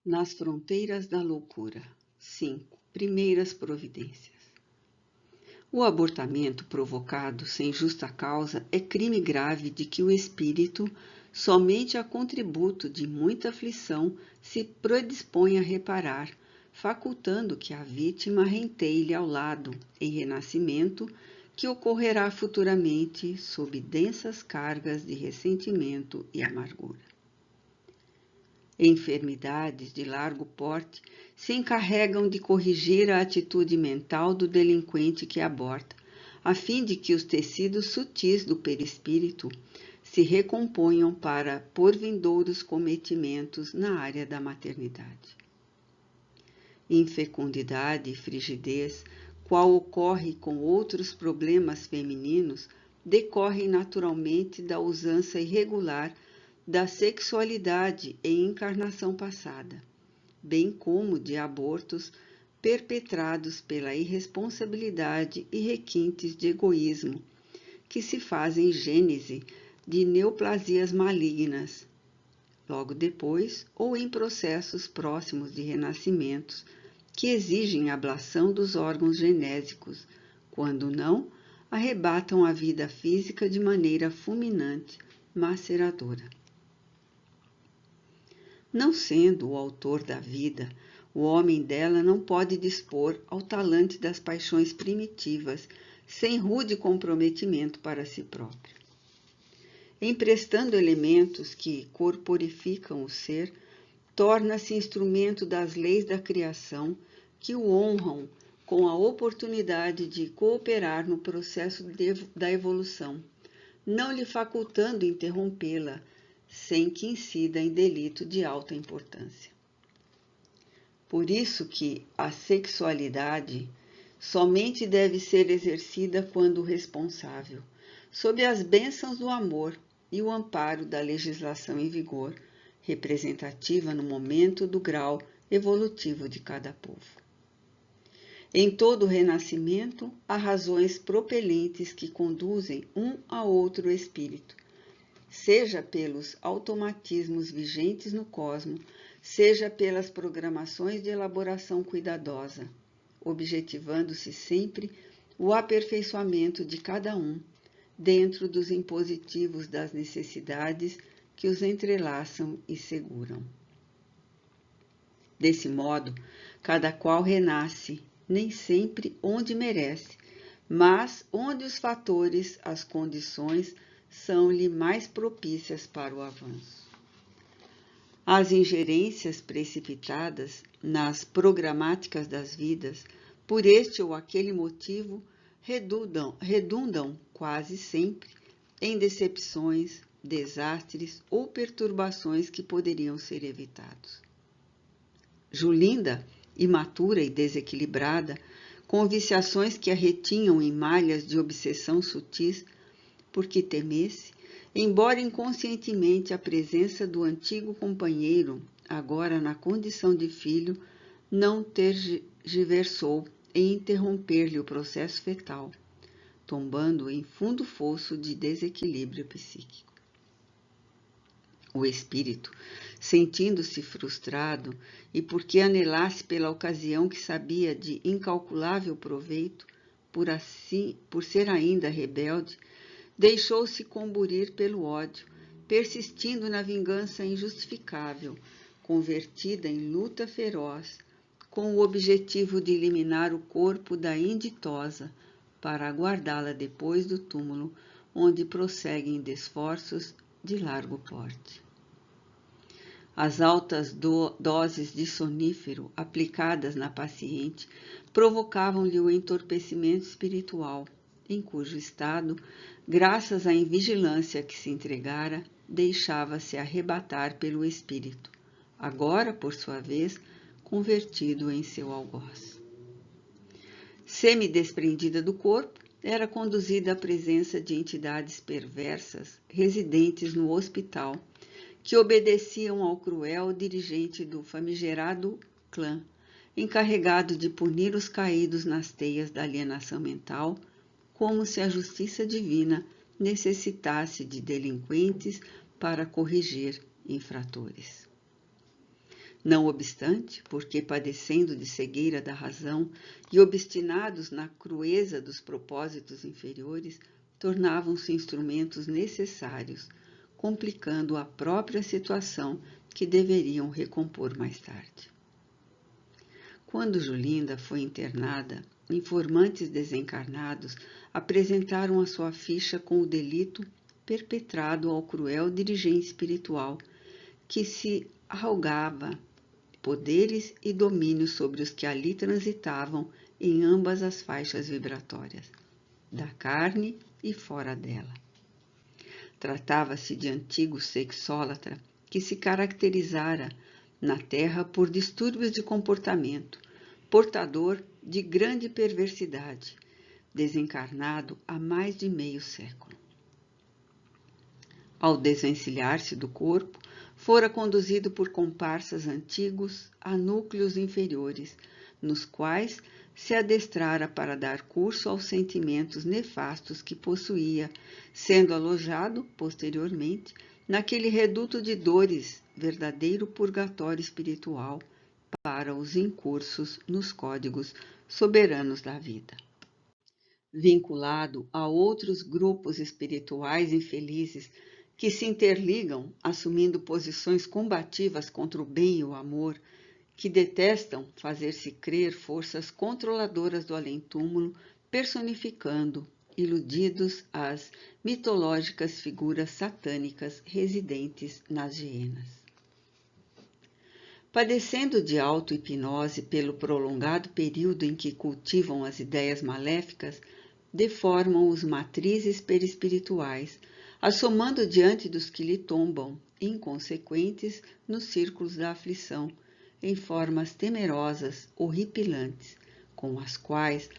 Nas fronteiras da loucura. 5. Primeiras providências. O abortamento provocado sem justa causa é crime grave de que o espírito, somente a contributo de muita aflição, se predispõe a reparar, facultando que a vítima renteie-lhe ao lado, em renascimento, que ocorrerá futuramente sob densas cargas de ressentimento e amargura. Enfermidades de largo porte se encarregam de corrigir a atitude mental do delinquente que aborta, a fim de que os tecidos sutis do perispírito se recomponham para porvindouros cometimentos na área da maternidade. Infecundidade e frigidez, qual ocorre com outros problemas femininos, decorrem naturalmente da usança irregular da sexualidade em encarnação passada, bem como de abortos perpetrados pela irresponsabilidade e requintes de egoísmo, que se fazem gênese de neoplasias malignas, logo depois ou em processos próximos de renascimentos, que exigem ablação dos órgãos genésicos, quando não, arrebatam a vida física de maneira fulminante, maceradora. Não sendo o autor da vida, o homem dela não pode dispor ao talante das paixões primitivas, sem rude comprometimento para si próprio. Emprestando elementos que corporificam o ser, torna-se instrumento das leis da criação que o honram com a oportunidade de cooperar no processo da evolução, não lhe facultando interrompê-la, sem que incida em delito de alta importância. Por isso que a sexualidade somente deve ser exercida quando responsável, sob as bênçãos do amor e o amparo da legislação em vigor, representativa no momento do grau evolutivo de cada povo. Em todo o renascimento, há razões propelentes que conduzem um a outro espírito, seja pelos automatismos vigentes no cosmos, seja pelas programações de elaboração cuidadosa, objetivando-se sempre o aperfeiçoamento de cada um, dentro dos impositivos das necessidades que os entrelaçam e seguram. Desse modo, cada qual renasce, nem sempre onde merece, mas onde os fatores, as condições, são-lhe mais propícias para o avanço. As ingerências precipitadas nas programáticas das vidas, por este ou aquele motivo, redundam quase sempre em decepções, desastres ou perturbações que poderiam ser evitados. Julinda, imatura e desequilibrada, com viciações que a retinham em malhas de obsessão sutis, porque temesse, embora inconscientemente a presença do antigo companheiro, agora na condição de filho, não tergiversou em interromper-lhe o processo fetal, tombando em fundo fosso de desequilíbrio psíquico. O espírito, sentindo-se frustrado e porque anelasse pela ocasião que sabia de incalculável proveito, por ser ainda rebelde, deixou-se comburir pelo ódio, persistindo na vingança injustificável, convertida em luta feroz, com o objetivo de eliminar o corpo da inditosa, para aguardá-la depois do túmulo, onde prosseguem esforços de largo porte. As altas doses de sonífero aplicadas na paciente provocavam-lhe o entorpecimento espiritual, em cujo estado, graças à invigilância que se entregara, deixava-se arrebatar pelo espírito, agora, por sua vez, convertido em seu algoz. Semi-desprendida do corpo, era conduzida à presença de entidades perversas residentes no hospital, que obedeciam ao cruel dirigente do famigerado clã, encarregado de punir os caídos nas teias da alienação mental, como se a justiça divina necessitasse de delinquentes para corrigir infratores. Não obstante, porque padecendo de cegueira da razão e obstinados na crueza dos propósitos inferiores, tornavam-se instrumentos necessários, complicando a própria situação que deveriam recompor mais tarde. Quando Julinda foi internada, informantes desencarnados apresentaram a sua ficha com o delito perpetrado ao cruel dirigente espiritual que se arrogava poderes e domínio sobre os que ali transitavam em ambas as faixas vibratórias, da carne e fora dela. Tratava-se de antigo sexólatra que se caracterizara na Terra por distúrbios de comportamento, portador de grande perversidade, desencarnado há mais de meio século. Ao desvencilhar-se do corpo, fora conduzido por comparsas antigos a núcleos inferiores, nos quais se adestrara para dar curso aos sentimentos nefastos que possuía, sendo alojado, posteriormente, naquele reduto de dores, verdadeiro purgatório espiritual, para os incursos nos códigos soberanos da vida. Vinculado a outros grupos espirituais infelizes que se interligam, assumindo posições combativas contra o bem e o amor, que detestam fazer-se crer forças controladoras do além-túmulo, personificando, iludidos, as mitológicas figuras satânicas residentes nas hienas. Padecendo de auto-hipnose pelo prolongado período em que cultivam as ideias maléficas, deformam os matrizes perispirituais, assomando diante dos que lhe tombam, inconsequentes nos círculos da aflição, em formas temerosas, horripilantes, com as quais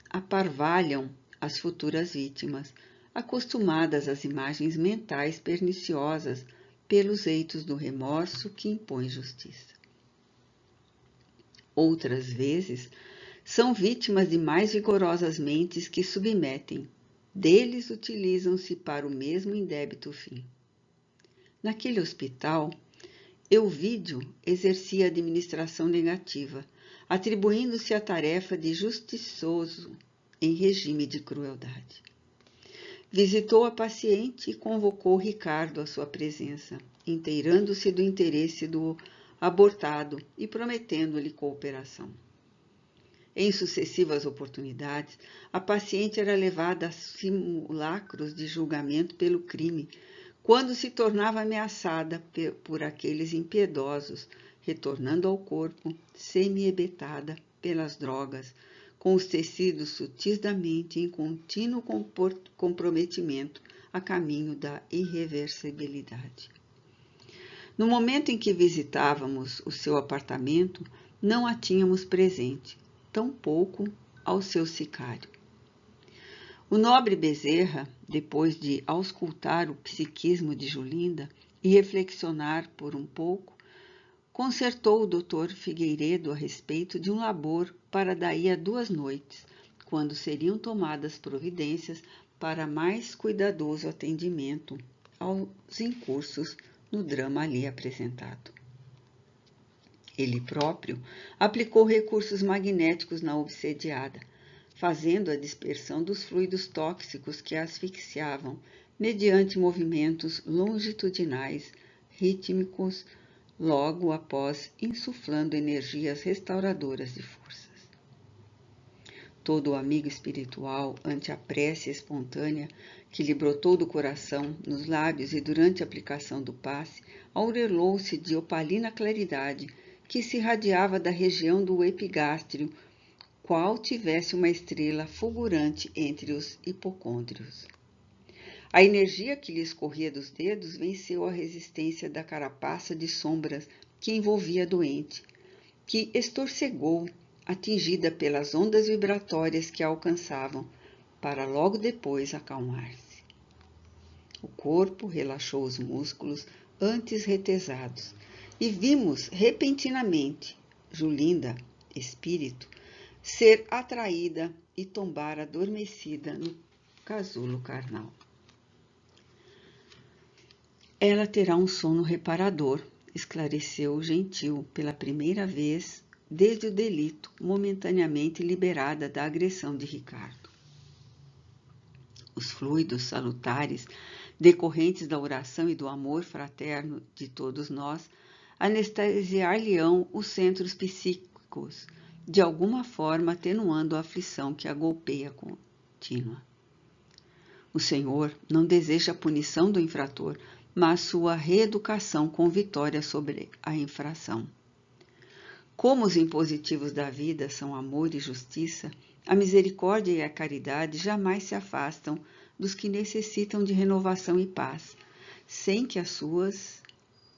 aparvalham as futuras vítimas, acostumadas às imagens mentais perniciosas pelos eitos do remorso que impõe justiça. Outras vezes, são vítimas de mais vigorosas mentes que submetem, deles utilizam-se para o mesmo indébito fim. Naquele hospital, Euvídio exercia a administração negativa, atribuindo-se a tarefa de justiçoso em regime de crueldade. Visitou a paciente e convocou Ricardo à sua presença, inteirando-se do interesse do abortado e prometendo-lhe cooperação. Em sucessivas oportunidades, a paciente era levada a simulacros de julgamento pelo crime, quando se tornava ameaçada por aqueles impiedosos, retornando ao corpo, semi-hebetada pelas drogas, com os tecidos sutis da mente em contínuo comprometimento a caminho da irreversibilidade. No momento em que visitávamos o seu apartamento, não a tínhamos presente, tampouco ao seu sicário. O nobre Bezerra, depois de auscultar o psiquismo de Julinda e reflexionar por um pouco, concertou o Dr. Figueiredo a respeito de um labor para daí a 2 noites, quando seriam tomadas providências para mais cuidadoso atendimento aos incursos no drama ali apresentado. Ele próprio aplicou recursos magnéticos na obsediada, fazendo a dispersão dos fluidos tóxicos que a asfixiavam, mediante movimentos longitudinais, rítmicos, logo após insuflando energias restauradoras de forças. Todo o amigo espiritual, ante a prece espontânea que lhe brotou do coração, nos lábios e durante a aplicação do passe, aurelou-se de opalina claridade que se irradiava da região do epigástrio, qual tivesse uma estrela fulgurante entre os hipocôndrios. A energia que lhe escorria dos dedos venceu a resistência da carapaça de sombras que envolvia a doente, que estorcegou, atingida pelas ondas vibratórias que a alcançavam, para logo depois acalmar-se. O corpo relaxou os músculos antes retesados e vimos repentinamente Julinda, espírito, ser atraída e tombar adormecida no casulo carnal. Ela terá um sono reparador, esclareceu o gentil pela primeira vez desde o delito, momentaneamente liberada da agressão de Ricardo. Os fluidos salutares decorrentes da oração e do amor fraterno de todos nós anestesiar-lhe-ão os centros psíquicos, de alguma forma atenuando a aflição que a golpeia contínua. O Senhor não deseja a punição do infrator, mas sua reeducação com vitória sobre a infração. Como os impositivos da vida são amor e justiça, a misericórdia e a caridade jamais se afastam dos que necessitam de renovação e paz, sem que as suas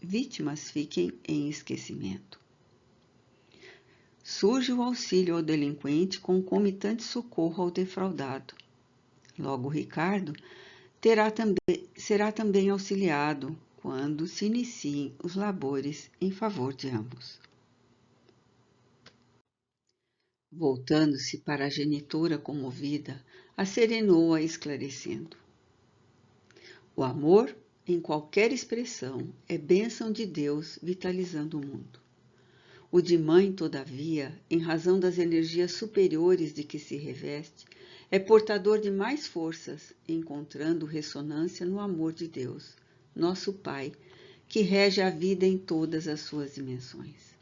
vítimas fiquem em esquecimento. Surge o auxílio ao delinquente com concomitante socorro ao defraudado. Logo, Ricardo será também auxiliado quando se iniciem os labores em favor de ambos. Voltando-se para a genitora comovida, a serenou-a esclarecendo. O amor, em qualquer expressão, é bênção de Deus vitalizando o mundo. O de mãe, todavia, em razão das energias superiores de que se reveste, é portador de mais forças, encontrando ressonância no amor de Deus, nosso Pai, que rege a vida em todas as suas dimensões.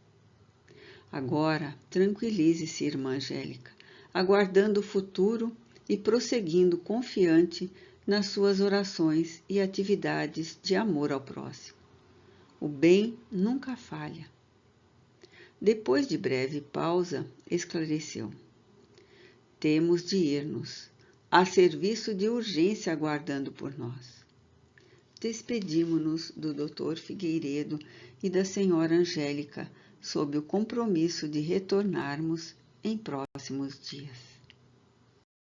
Agora, tranquilize-se, irmã Angélica, aguardando o futuro e prosseguindo confiante nas suas orações e atividades de amor ao próximo. O bem nunca falha. Depois de breve pausa, esclareceu. Temos de ir-nos. Há serviço de urgência aguardando por nós. Despedimo-nos do Dr. Figueiredo e da Senhora Angélica, sob o compromisso de retornarmos em próximos dias.